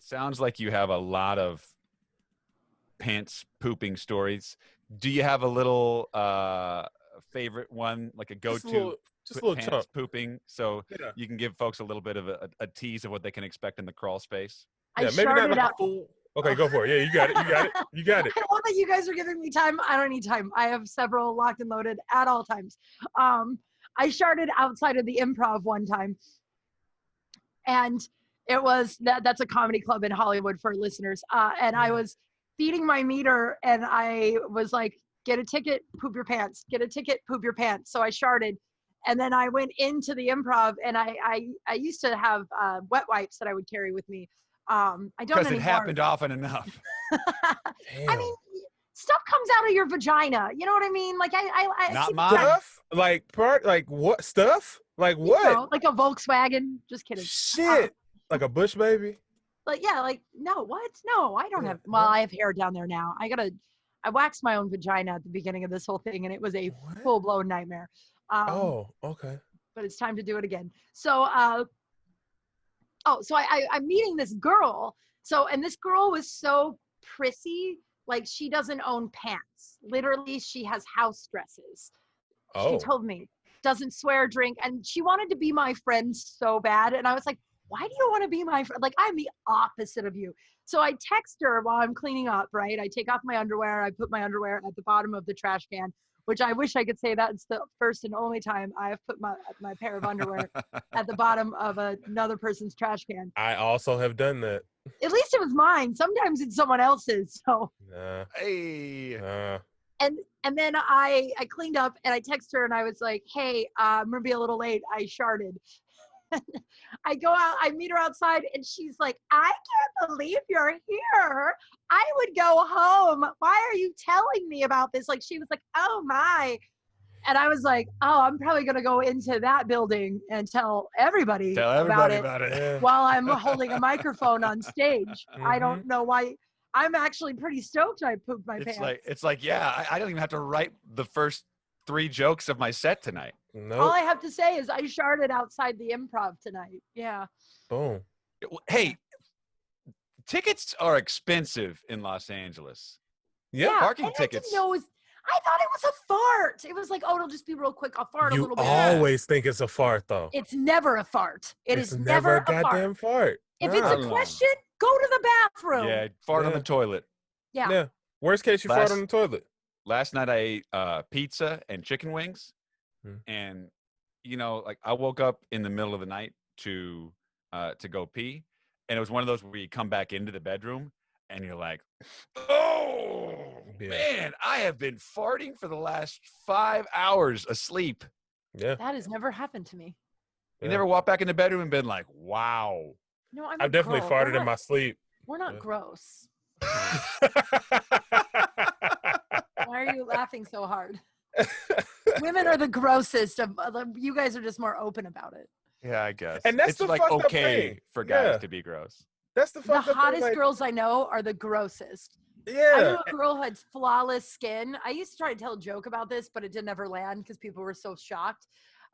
sounds like you have a lot of pants pooping stories. Do you have a little favorite one, like a go-to just a little pants chunk. pooping, so you can give folks a little bit of a tease of what they can expect in the crawl space? Yeah, maybe not like a full. Okay, go for it. Yeah, you got it. You got it. I love that you guys are giving me time. I don't need time. I have several locked and loaded at all times. I sharted outside of the Improv one time, and it was that's a comedy club in Hollywood for listeners. And I was feeding my meter, and I was like, "Get a ticket, poop your pants. Get a ticket, poop your pants." So I sharted, and then I went into the Improv, and I used to have wet wipes that I would carry with me. I don't Because anymore. it happened often enough. I mean, stuff comes out of your vagina. You know what I mean? Like I Not mine. Stuff? Like what stuff? Like what? You know, like a Volkswagen. Just kidding. Shit. Like a Bush baby? Like yeah, like no, what? No, I don't have. Well, I have hair down there now. I waxed my own vagina at the beginning of this whole thing, and it was a full-blown nightmare. Okay. But it's time to do it again. So so I'm meeting this girl. So, and this girl was so prissy, like she doesn't own pants. Literally, she has house dresses. She told me, doesn't swear, drink, and she wanted to be my friend so bad. And I was like, why do you want to be my friend? Like, I'm the opposite of you. So I text her while I'm cleaning up, right? I take off my underwear. I put my underwear at the bottom of the trash can, which I wish I could say that's the first and only time I have put my pair of underwear at the bottom of another person's trash can. I also have done that. At least it was mine. Sometimes it's someone else's. So. Hey. And then I cleaned up and I texted her and I was like, hey, I'm gonna be a little late. I sharted. I go out, I meet her outside, and she's like, I can't believe you're here. I would go home. Why are you telling me about this? Like, she was like, oh my. And I was like, oh, I'm probably going to go into that building and tell everybody about it while I'm holding a microphone on stage. I don't know why. I'm actually pretty stoked I pooped my pants. It's like, yeah, I don't even have to write the first 3 jokes of my set tonight. Nope. All I have to say is I sharted outside the Improv tonight. Yeah. Boom. Hey, tickets are expensive in Los Angeles. Yeah. Parking tickets. I thought it was a fart. It was like, oh, it'll just be real quick. I'll fart a little bit. You always think it's a fart, though. It's never a fart. It's never a goddamn fart. If it's a question, go to the bathroom. Yeah, fart on the toilet. Yeah. Worst case, you fart on the toilet. Last night I ate pizza and chicken wings. And, you know, like I woke up in the middle of the night to go pee. And it was one of those where you come back into the bedroom and you're like, oh, man, I have been farting for the last 5 hours asleep. Yeah. That has never happened to me. You never walked back in the bedroom and been like, wow. No, I've definitely farted in my sleep. We're not gross. Why are you laughing so hard? Women are the grossest. You guys are just more open about it. Yeah, I guess. And that's it's the like fucked up okay thing. for guys to be gross. That's the fucked up hottest thing, girls I know are the grossest. Yeah. I knew a girl who had flawless skin. I used to try to tell a joke about this, but it didn't ever land because people were so shocked.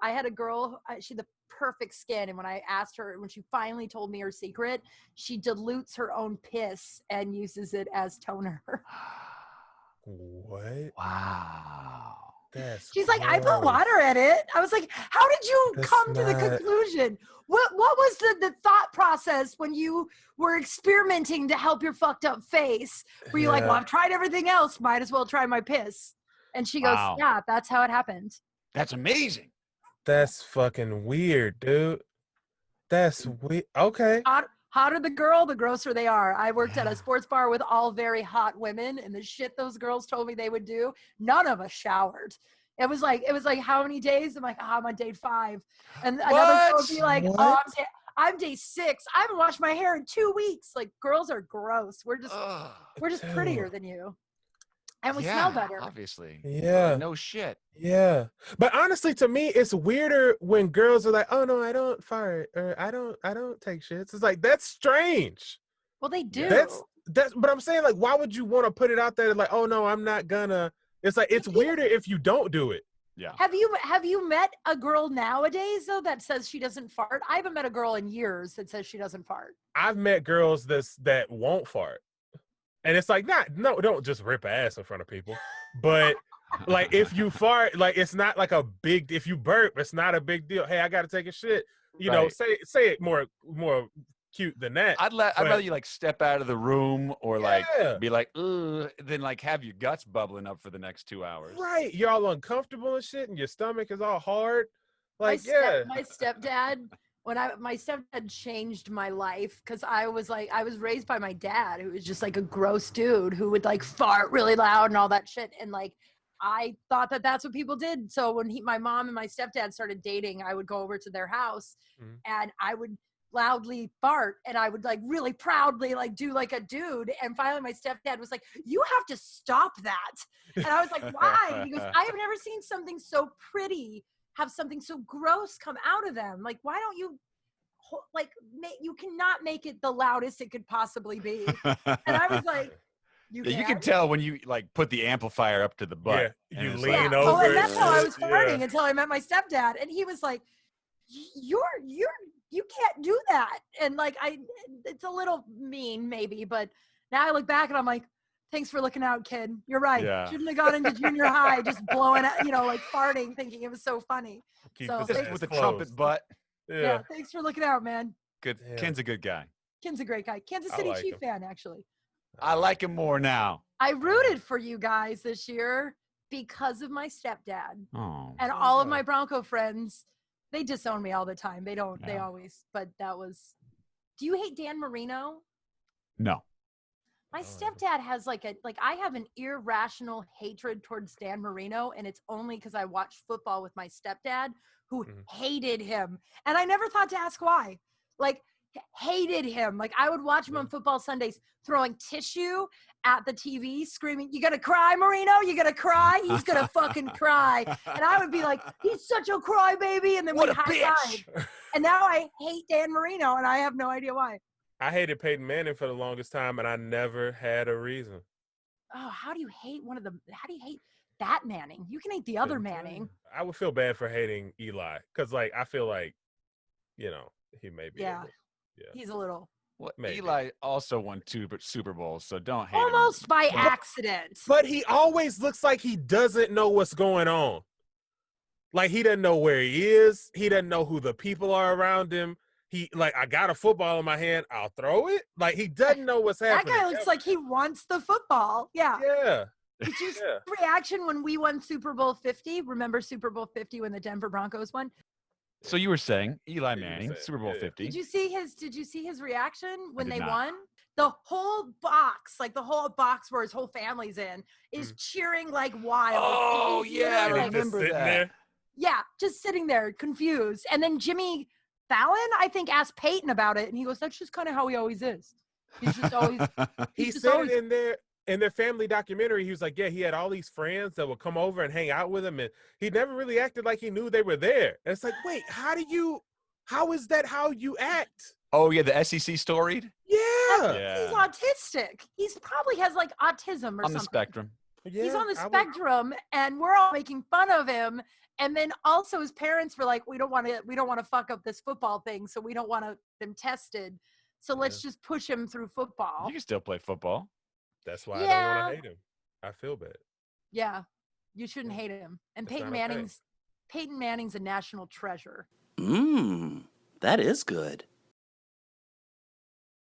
I had a girl, she had the perfect skin. And when I asked her, when she finally told me her secret, she dilutes her own piss and uses it as toner. What? Wow. She's like, I put water in it. I was like, how did you come to the conclusion? What was the thought process when you were experimenting to help your fucked up face? Were you like, well, I've tried everything else. Might as well try my piss. And she goes, yeah, that's how it happened. That's amazing. That's fucking weird, dude. That's weird. Okay. Hotter the girl, the grosser they are. I worked at a sports bar with all very hot women, and the shit those girls told me they would do, none of us showered. It was like, how many days? I'm like, I'm on day 5. And another girl would be like, I'm day 6. I haven't washed my hair in 2 weeks. Like, girls are gross. We're just prettier than you. And we smell better. Obviously. Yeah. No shit. Yeah. But honestly, to me, it's weirder when girls are like, oh no, I don't fart, or I don't take shits. It's like, that's strange. Well, they do. That's but I'm saying, like, why would you want to put it out there like, oh no, I'm not gonna. It's like, it's weirder if you don't do it. Yeah. Have you met a girl nowadays though that says she doesn't fart? I haven't met a girl in years that says she doesn't fart. I've met girls that won't fart. And it's like, don't just rip ass in front of people. But like if you fart, like it's not like a big, if you burp, it's not a big deal. Hey, I gotta take a shit. You know, say it more cute than that. I'd rather you like step out of the room or like be like, ugh, than like have your guts bubbling up for the next 2 hours. Right. You're all uncomfortable and shit, and your stomach is all hard. Like, my stepdad, my stepdad changed my life because I was raised by my dad, who was just like a gross dude who would like fart really loud and all that shit. And like, I thought that that's what people did. So when my mom and my stepdad started dating, I would go over to their house and I would loudly fart, and I would like really proudly like do like a dude. And finally my stepdad was like, "You have to stop that." And I was like, "Why?" And he goes, "I have never seen something so pretty have something so gross come out of them. Like, why don't you you cannot make it the loudest it could possibly be." And I was like, you can tell when you like put the amplifier up to the butt. Yeah, you lean over. Oh, and that's how I was farting until I met my stepdad, and he was like, you can't do that. And like, it's a little mean maybe, but now I look back and I'm like, thanks for looking out, kid. You're right. Yeah. Shouldn't have gone into junior high just blowing out, like farting, thinking it was so funny. With the trumpet butt. Yeah. Thanks for looking out, man. Good. Yeah. Ken's a good guy. Ken's a great guy. Kansas City Chief fan, actually. I like him more now. I rooted for you guys this year because of my stepdad. Oh. And all of my Bronco friends, they disown me all the time. They don't. They always. But that was. Do you hate Dan Marino? No. My stepdad has I have an irrational hatred towards Dan Marino, and it's only because I watched football with my stepdad, who hated him, and I never thought to ask why. Like, hated him. Like, I would watch him on football Sundays throwing tissue at the TV, screaming, "You gonna cry, Marino? You gonna cry? He's gonna fucking cry." And I would be like, "He's such a crybaby," and then we'd high five. And now I hate Dan Marino, and I have no idea why. I hated Peyton Manning for the longest time, and I never had a reason. Oh, how do you hate that Manning? You can hate the other Manning. I would feel bad for hating Eli, because I feel like, he may be. He's a little. Well, Eli also won 2 Super Bowls, so don't hate him. Almost by accident. But he always looks like he doesn't know what's going on. Like, he doesn't know where he is. He doesn't know who the people are around him. I got a football in my hand, I'll throw it. Like, he doesn't know what's happening. That guy looks like he wants the football. Yeah. Yeah. Did you see the reaction when we won Super Bowl 50? Remember Super Bowl 50 when the Denver Broncos won? So you were saying Eli Manning, Super Bowl 50. Did you see his reaction when they won? The whole box, the whole box where his whole family's in, is cheering like wild. Oh, yeah, I remember that. There. Yeah, just sitting there confused. And then Jimmy Fallon, I think, asked Peyton about it, and he goes, "That's just kind of how he always is. He's just always." He said in their family documentary, he was like, "Yeah, he had all these friends that would come over and hang out with him, and he never really acted like he knew they were there." And it's like, wait, how is that how you act? Oh yeah, the SEC storied. Yeah. He's autistic. He's probably has autism or something. On the spectrum. Yeah, he's on the spectrum, and we're all making fun of him. And then also his parents were like, we don't want to fuck up this football thing, so we don't want them tested. So let's just push him through football. You can still play football. That's why I don't want to hate him. I feel bad. Yeah, you shouldn't hate him. And Peyton Manning's a national treasure. That is good.